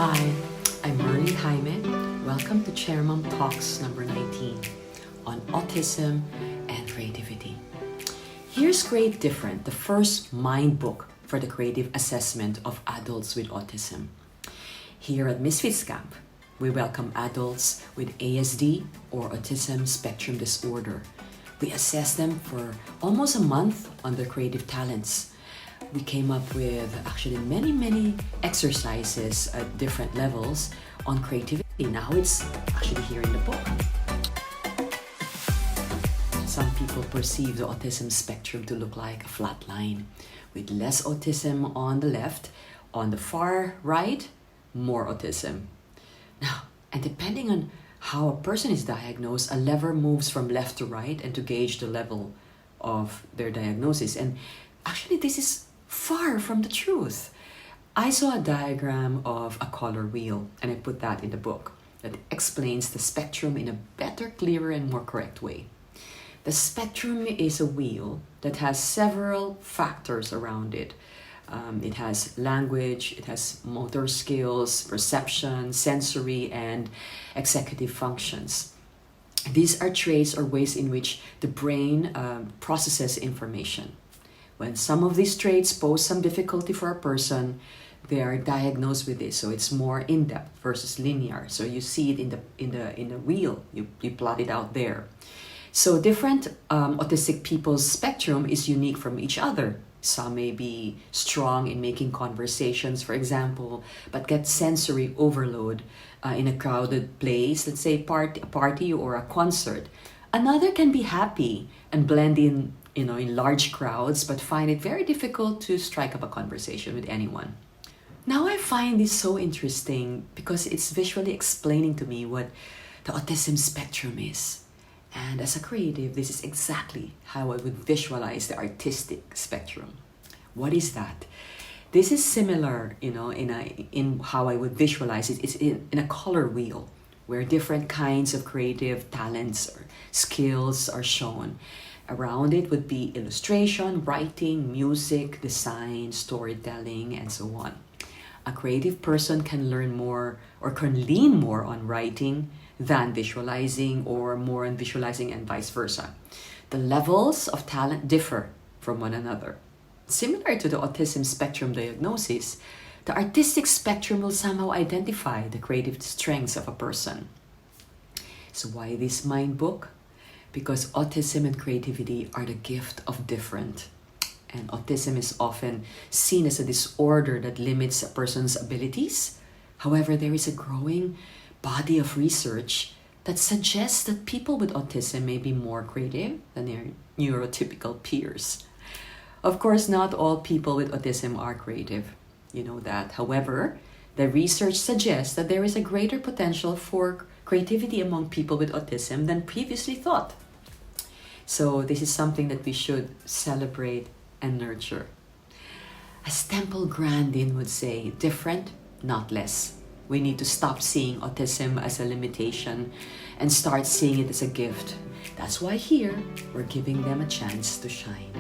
Hi, I'm Merly Jaime. Welcome to Chairmom Talks number 19 on autism and creativity. Here's Create Different, the first mind book for the creative assessment of adults with autism. Here at Misfits Camp, we welcome adults with ASD or autism spectrum disorder. We assess them for almost a month on their creative talents. We came up with actually many exercises at different levels on creativity. Now it's actually here in the book. Some people perceive the autism spectrum to look like a flat line with less autism on the left, on the far right, more autism. Now, and depending on how a person is diagnosed, a lever moves from left to right and to gauge the level of their diagnosis. And actually this is far from the truth. I saw a diagram of a color wheel, and I put that in the book, that explains the spectrum in a better, clearer, and more correct way. The spectrum is a wheel that has several factors around it. It has language, it has motor skills, perception, sensory, and executive functions. These are traits or ways in which the brain processes information. When some of these traits pose some difficulty for a person, they are diagnosed with this. So it's more in-depth versus linear. So you see it in the wheel. You plot it out there. So different autistic people's spectrum is unique from each other. Some may be strong in making conversations, for example, but get sensory overload in a crowded place, let's say a party or a concert. Another can be happy and blend in large crowds, but find it very difficult to strike up a conversation with anyone. Now I find this so interesting because it's visually explaining to me what the autism spectrum is. And as a creative, this is exactly how I would visualize the artistic spectrum. What is that? This is similar, in how I would visualize it. It's in a color wheel where different kinds of creative talents or skills are shown. Around it would be illustration, writing, music, design, storytelling, and so on. A creative person can learn more or can lean more on writing than visualizing, or more on visualizing, and vice versa. The levels of talent differ from one another. Similar to the autism spectrum diagnosis, the artistic spectrum will somehow identify the creative strengths of a person. So why this mind book? Because autism and creativity are the gift of different. And autism is often seen as a disorder that limits a person's abilities. However, there is a growing body of research that suggests that people with autism may be more creative than their neurotypical peers. Of course, not all people with autism are creative. You know that. However, the research suggests that there is a greater potential for creativity among people with autism than previously thought. So this is something that we should celebrate and nurture. As Temple Grandin would say, different, not less. We need to stop seeing autism as a limitation and start seeing it as a gift. That's why here, we're giving them a chance to shine.